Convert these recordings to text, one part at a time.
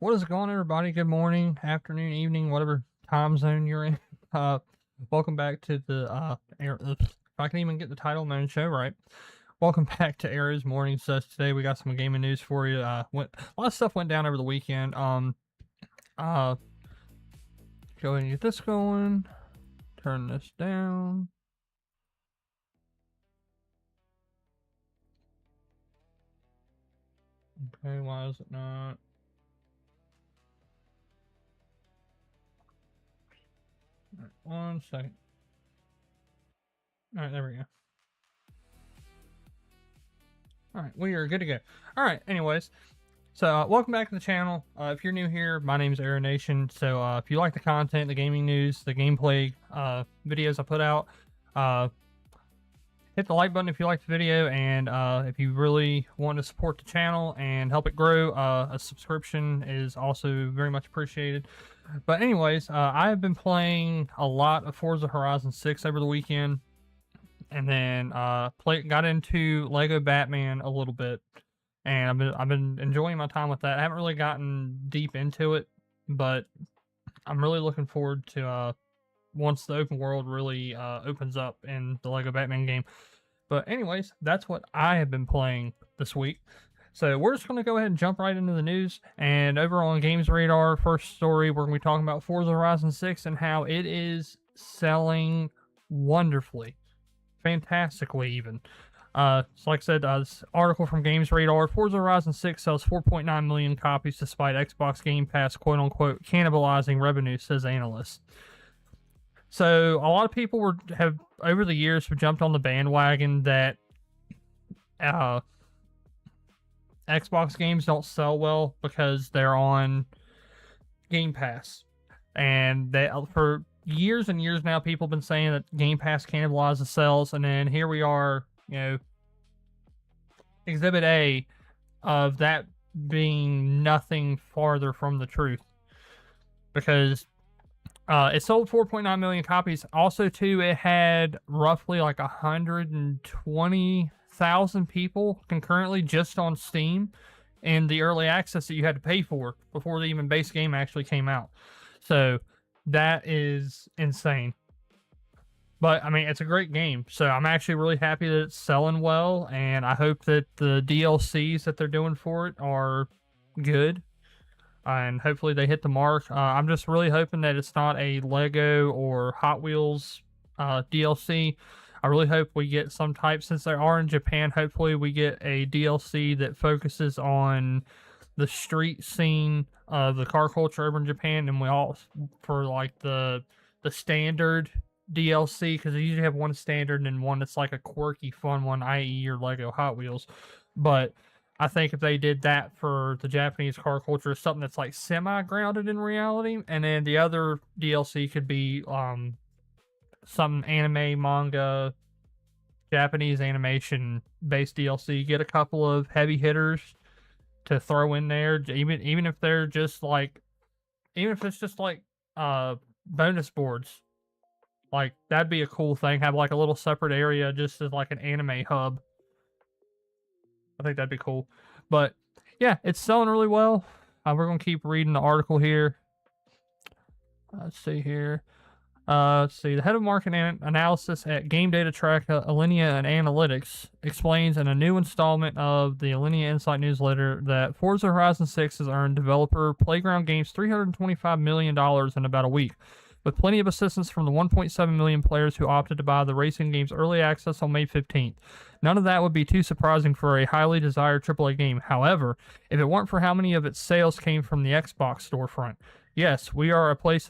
What is going on, everybody? Good morning, afternoon, evening, whatever time zone you're in. Welcome back to the if I can even get the title of my own show right. Welcome back to Aero's Morning Sesh. Today we got some gaming news for you. A lot of stuff went down over the weekend. Go ahead and get this going. Turn this down. Okay, why is it not? Right, 1 second. Alright, there we go. Alright, we are good to go. Alright, anyways. So, welcome back to the channel. If you're new here, my name is Aeronation. So, if you like the content, the gaming news, the gameplay videos I put out, hit the like button if you like the video, and if you really want to support the channel and help it grow, a subscription is also very much appreciated. But anyways, I have been playing a lot of Forza Horizon 6 over the weekend, and then got into Lego Batman a little bit, and I've been enjoying my time with that. I haven't really gotten deep into it, but I'm really looking forward to once the open world really opens up in the Lego Batman game. But anyways, that's what I have been playing this week. So we're just going to go ahead and jump right into the news. And over on Games Radar, first story, we're going to be talking about Forza Horizon 6 and how it is selling wonderfully. Fantastically, even. So like I said, this article from Games Radar, Forza Horizon 6 sells 4.9 million copies despite Xbox Game Pass, quote-unquote, cannibalizing revenue, says analysts. So a lot of people have over the years have jumped on the bandwagon that Xbox games don't sell well because they're on Game Pass, and they for years and years now people have been saying that Game Pass cannibalizes sales, and then here we are, Exhibit A of that being nothing farther from the truth, because it sold 4.9 million copies. Also, too, it had roughly like 120,000 people concurrently just on Steam in the early access that you had to pay for before the even base game actually came out. So that is insane. But, I mean, it's a great game. So I'm actually really happy that it's selling well, and I hope that the DLCs that they're doing for it are good. And hopefully they hit the mark. I'm just really hoping that it's not a Lego or Hot Wheels DLC. I really hope we get some type, since they are in Japan, hopefully we get a DLC that focuses on the street scene of the car culture over in Japan, and we all, for like the standard DLC, because they usually have one standard and one that's like a quirky fun one, i.e. your Lego Hot Wheels. But I think if they did that for the Japanese car culture, something that's like semi-grounded in reality, and then the other DLC could be some anime, manga, Japanese animation-based DLC. Get a couple of heavy hitters to throw in there, even if they're just like, even if it's just like bonus boards. Like, that'd be a cool thing. Have like a little separate area just as like an anime hub. I think that'd be cool. But yeah, it's selling really well. We're going to keep reading the article here. Let's see here. The head of market analysis at Game Data Track, Alinea and Analytics, explains in a new installment of the Alinea Insight newsletter that Forza Horizon 6 has earned developer Playground Games $325 million in about a week, with plenty of assistance from the 1.7 million players who opted to buy the racing game's early access on May 15th. None of that would be too surprising for a highly desired AAA game. However, if it weren't for how many of its sales came from the Xbox storefront. Yes, we are at a place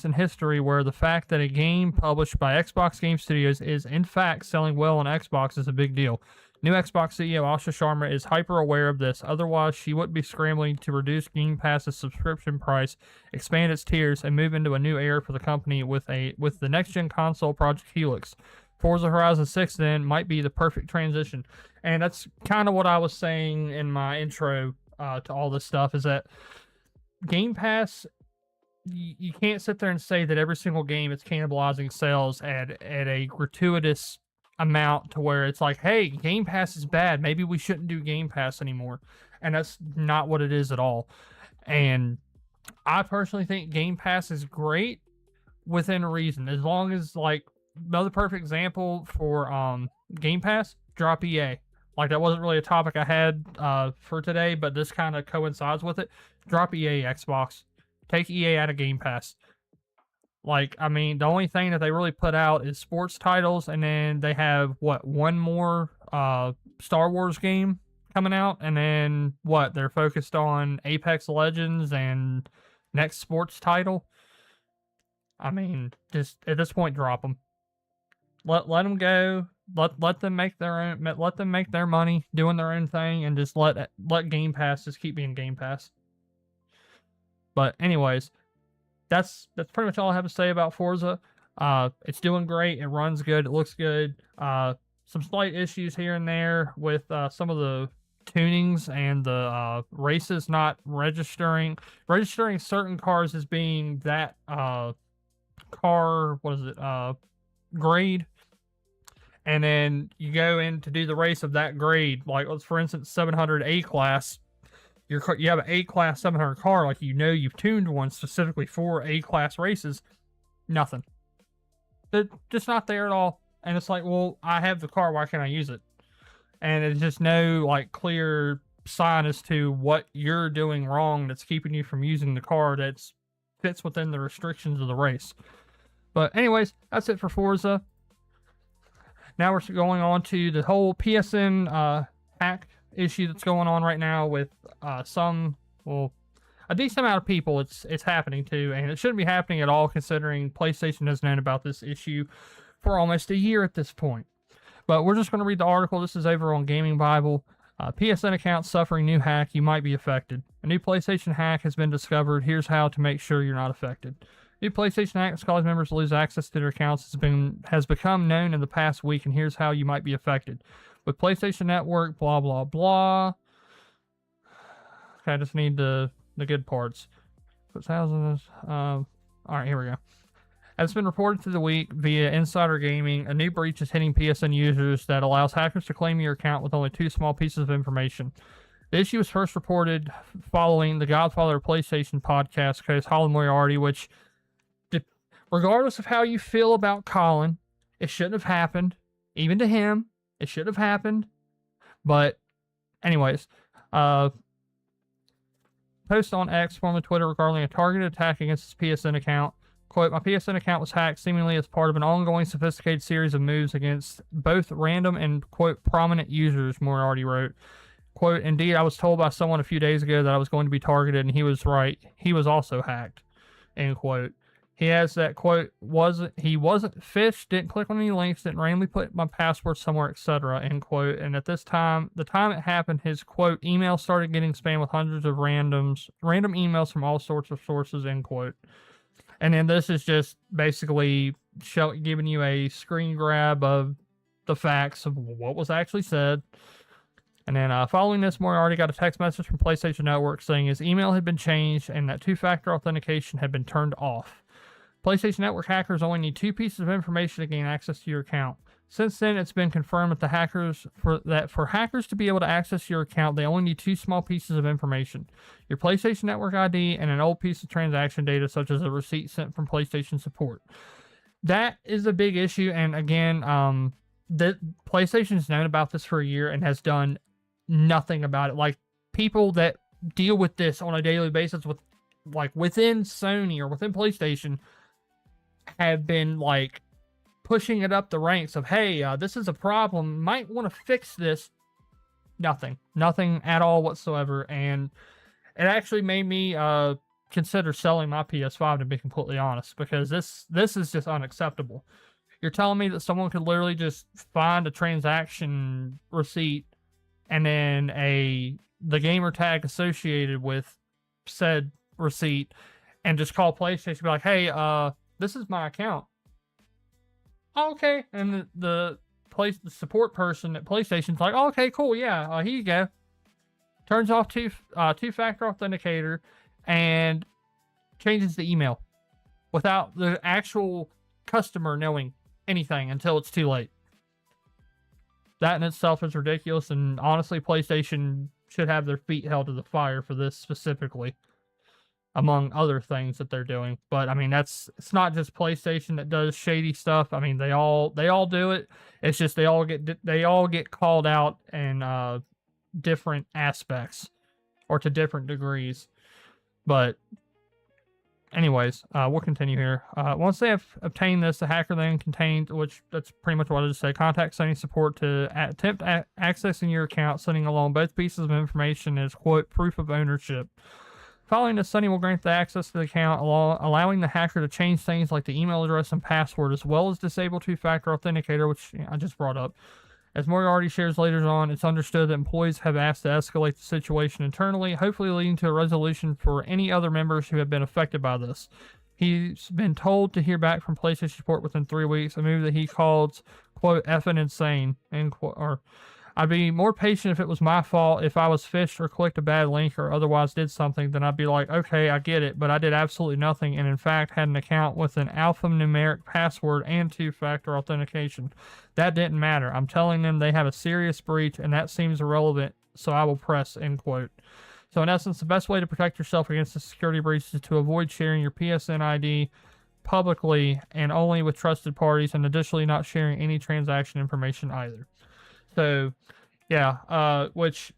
in history where the fact that a game published by Xbox Game Studios is in fact selling well on Xbox is a big deal. New Xbox CEO Asha Sharma is hyper aware of this, otherwise she wouldn't be scrambling to reduce Game Pass's subscription price, expand its tiers, and move into a new era for the company with the next-gen console Project Helix. Forza Horizon 6 then might be the perfect transition. And that's kind of what I was saying in my intro to all this stuff, is that Game Pass, you can't sit there and say that every single game is cannibalizing sales at a gratuitous amount to where it's like, hey, Game Pass is bad, maybe we shouldn't do Game Pass anymore. and that's not what it is at all. And I personally think Game Pass is great within reason, as long as, like, another perfect example for Game Pass, drop EA. Like, that wasn't really a topic I had for today, but this kind of coincides with it. Drop EA Xbox. Take EA out of Game Pass. Like, I mean, the only thing that they really put out is sports titles, and then they have, one more Star Wars game coming out, and then, they're focused on Apex Legends and next sports title. I mean, just, at this point, drop them. Let them go. Let them make their own. Let them make their money doing their own thing, and just let Game Pass just keep being Game Pass. But anyways, that's pretty much all I have to say about Forza. It's doing great. It runs good. It looks good. Some slight issues here and there with some of the tunings and the races not registering certain cars as being that car. What is it? Grade. And then you go in to do the race of that grade. Like, let's, for instance, 700 A class. You have an A class 700 car, like, you've tuned one specifically for A class races. Nothing. They're just not there at all. And it's like, well, I have the car, why can't I use it? And it's just no, like, clear sign as to what you're doing wrong that's keeping you from using the car that fits within the restrictions of the race. But anyways, that's it for Forza. Now we're going on to the whole PSN hack issue that's going on right now with a decent amount of people it's happening to, and it shouldn't be happening at all considering PlayStation has known about this issue for almost a year at this point. But we're just going to read the article. This is over on Gaming Bible. PSN account suffering new hack. You might be affected. A new PlayStation hack has been discovered. Here's how to make sure you're not affected. New PlayStation hack that's caused members to lose access to their accounts has become known in the past week, and here's how you might be affected. With PlayStation Network, blah, blah, blah. Okay, I just need the good parts. Alright, here we go. As been reported through the week via Insider Gaming, a new breach is hitting PSN users that allows hackers to claim your account with only 2 small pieces of information. The issue was first reported following the Godfather of PlayStation podcast host Colin Moriarty, which, regardless of how you feel about Colin, it shouldn't have happened. Even to him, it should have happened. But anyways, post on X, formerly Twitter, regarding a targeted attack against his PSN account. Quote, my PSN account was hacked seemingly as part of an ongoing sophisticated series of moves against both random and, quote, prominent users, Moriarty wrote. Quote, indeed, I was told by someone a few days ago that I was going to be targeted, and he was right. He was also hacked, end quote. He has that, quote, he wasn't phished, didn't click on any links, didn't randomly put my password somewhere, etc., end quote. And at this time, the time it happened, his, quote, email started getting spammed with hundreds of random emails from all sorts of sources, end quote. And then this is just basically giving you a screen grab of the facts of what was actually said. And then following this, Moriarty got a text message from PlayStation Network saying his email had been changed and that 2-factor authentication had been turned off. PlayStation Network hackers only need 2 pieces of information to gain access to your account. Since then, it's been confirmed that for hackers to be able to access your account, they only need 2 small pieces of information: your PlayStation Network ID and an old piece of transaction data, such as a receipt sent from PlayStation support. That is a big issue, and again, PlayStation's known about this for a year and has done nothing about it. Like, people that deal with this on a daily basis within Sony or within PlayStation have been pushing it up the ranks of, hey, this is a problem, might want to fix this. Nothing at all whatsoever. And it actually made me consider selling my PS5, to be completely honest, because this is just unacceptable. You're telling me that someone could literally just find a transaction receipt and then the gamer tag associated with said receipt and just call PlayStation and be like, hey, this is my account. Oh, okay. And the support person at PlayStation's like, oh, okay, cool, yeah, here you go. Turns off two-factor authenticator and changes the email without the actual customer knowing anything until it's too late. That in itself is ridiculous, and honestly, PlayStation should have their feet held to the fire for this specifically, among other things that they're doing. But I mean, it's not just PlayStation that does shady stuff. I mean, they all do it. It's just they all get called out in different aspects or to different degrees. But anyways, we'll continue here. Once they have obtained this, the hacker then contained, which that's pretty much what I just said, contact Sony support to attempt accessing your account, sending along both pieces of information as, quote, proof of ownership. Following this, Sony will grant the access to the account, allowing the hacker to change things like the email address and password, as well as disable two-factor authenticator, which I just brought up. As Moriarty shares later on, it's understood that employees have asked to escalate the situation internally, hopefully leading to a resolution for any other members who have been affected by this. He's been told to hear back from PlayStation support within 3 weeks, a move that he calls, quote, effing insane, end quote, or I'd be more patient if it was my fault. If I was phished or clicked a bad link or otherwise did something, then I'd be like, okay, I get it, but I did absolutely nothing and in fact had an account with an alphanumeric password and two-factor authentication. That didn't matter. I'm telling them they have a serious breach and that seems irrelevant, so I will press, end quote. So in essence, the best way to protect yourself against a security breach is to avoid sharing your PSN ID publicly and only with trusted parties, and additionally not sharing any transaction information either. So, yeah, which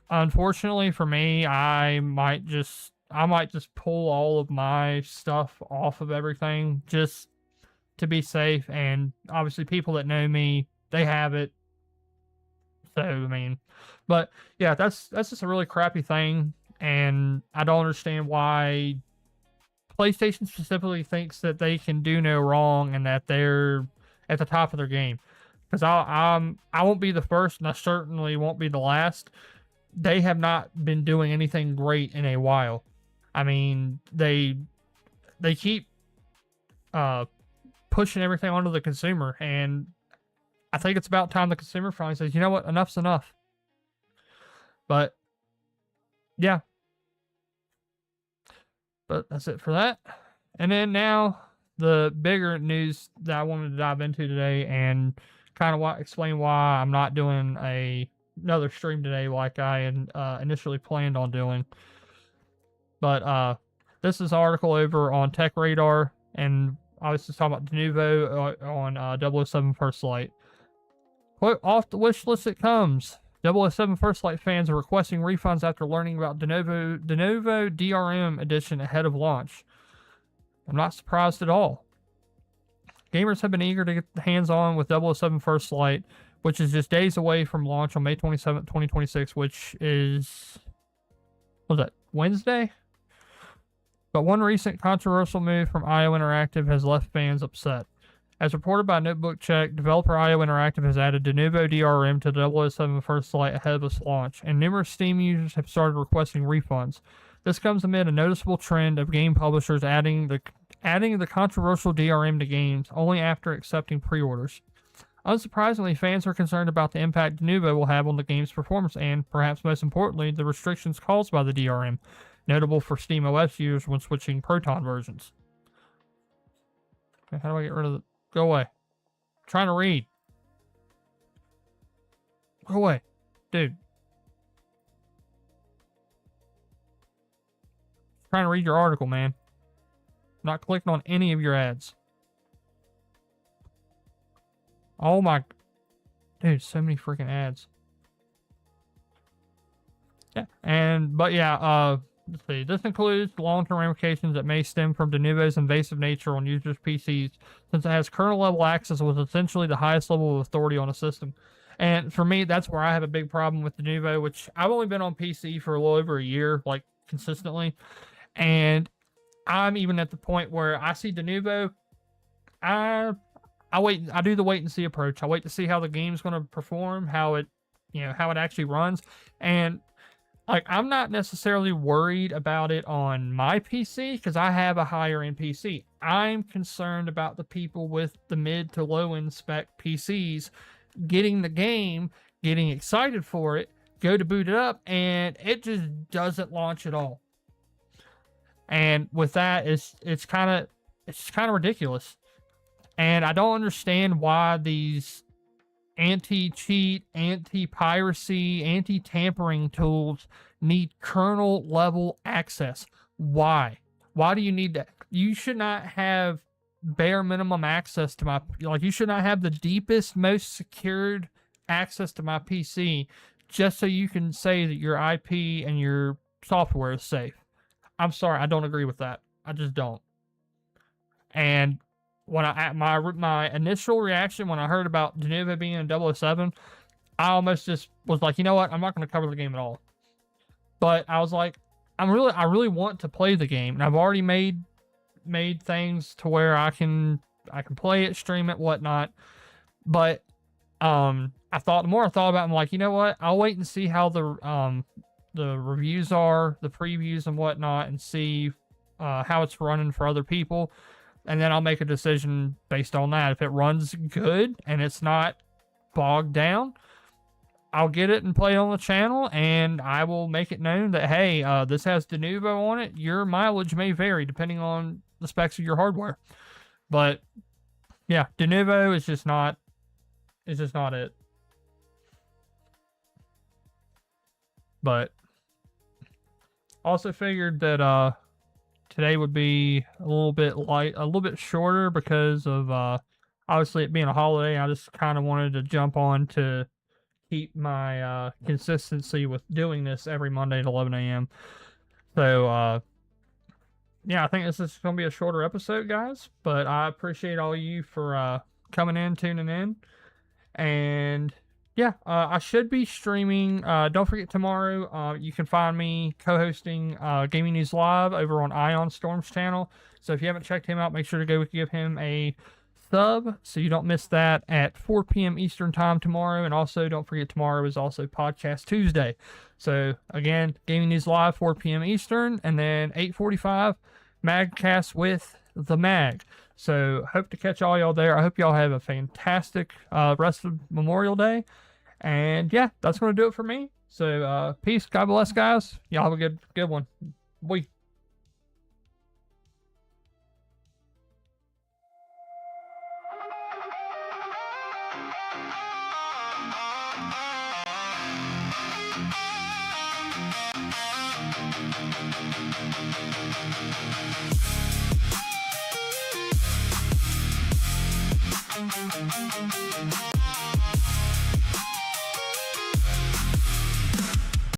unfortunately for me, I might just pull all of my stuff off of everything just to be safe. And obviously, people that know me, they have it. So, I mean, but yeah, that's just a really crappy thing, and I don't understand why PlayStation specifically thinks that they can do no wrong and that they're at the top of their game. Because I won't be the first, and I certainly won't be the last. They have not been doing anything great in a while. I mean, they keep pushing everything onto the consumer, and I think it's about time the consumer finally says, you know what, enough's enough. But yeah, but that's it for that. And then now the bigger news that I wanted to dive into today, and kind of explain why I'm not doing another stream today like I initially planned on doing. But this is an article over on Tech Radar, and I was just talking about Denuvo on 007 First Light. Quote, off the wish list it comes. 007 First Light fans are requesting refunds after learning about Denuvo DRM edition ahead of launch. I'm not surprised at all. Gamers have been eager to get hands-on with 007 First Light, which is just days away from launch on May 27th, 2026, which is, what was that, Wednesday? But one recent controversial move from IO Interactive has left fans upset. As reported by Notebook Check, developer IO Interactive has added Denuvo DRM to 007 First Light ahead of its launch, and numerous Steam users have started requesting refunds. This comes amid a noticeable trend of game publishers adding the controversial DRM to games only after accepting pre-orders. Unsurprisingly, fans are concerned about the impact Denuvo will have on the game's performance and, perhaps most importantly, the restrictions caused by the DRM, notable for Steam OS users when switching Proton versions. Okay, how do I get rid of the... Go away. I'm trying to read. Go away. Dude. I'm trying to read your article, man. I'm not clicking on any of your ads. Oh my... Dude, so many freaking ads. Yeah, but yeah, let's see. This includes long-term ramifications that may stem from Denuvo's invasive nature on users' PCs, since it has kernel-level access with essentially the highest level of authority on a system. And for me, that's where I have a big problem with Denuvo, which I've only been on PC for a little over a year, like, consistently. And I'm even at the point where I see Denuvo, I do the wait and see approach. I wait to see how the game's going to perform, how it actually runs. And like, I'm not necessarily worried about it on my PC because I have a higher end PC. I'm concerned about the people with the mid to low end spec PCs getting the game, getting excited for it, go to boot it up, and it just doesn't launch at all. And with that, it's kind of ridiculous. And I don't understand why these anti-cheat, anti-piracy, anti-tampering tools need kernel level access. Why? Why do you need that? You should not have bare minimum access to my, like, you should not have the deepest, most secured access to my PC just so you can say that your IP and your software is safe. I'm sorry, I don't agree with that. I just don't. And when my initial reaction when I heard about Denuvo being in 007, I almost just was like, you know what? I'm not going to cover the game at all. But I was like, I really want to play the game, and I've already made things to where I can play it, stream it, whatnot. But the more I thought about it, I'm like, you know what? I'll wait and see how the reviews are, the previews and whatnot, and see how it's running for other people. And then I'll make a decision based on that. If it runs good and it's not bogged down, I'll get it and play it on the channel, and I will make it known that, hey, this has Denuvo on it. Your mileage may vary depending on the specs of your hardware. But yeah, Denuvo is just not it. But also figured that today would be a little bit shorter because of obviously it being a holiday. I just kind of wanted to jump on to keep my consistency with doing this every Monday at 11 a.m. So yeah, I think this is going to be a shorter episode, guys. But I appreciate all you for coming in, tuning in, and yeah, I should be streaming. Don't forget tomorrow, you can find me co-hosting Gaming News Live over on Ion Storm's channel. So if you haven't checked him out, make sure to go give him a sub so you don't miss that at 4 p.m. Eastern time tomorrow. And also, don't forget tomorrow is also Podcast Tuesday. So again, Gaming News Live, 4 p.m. Eastern, and then 8:45 Magcast with the Mag. So hope to catch all y'all there. I hope y'all have a fantastic rest of Memorial Day. And yeah, that's going to do it for me. So peace. God bless, guys. Y'all have a good one. Bye.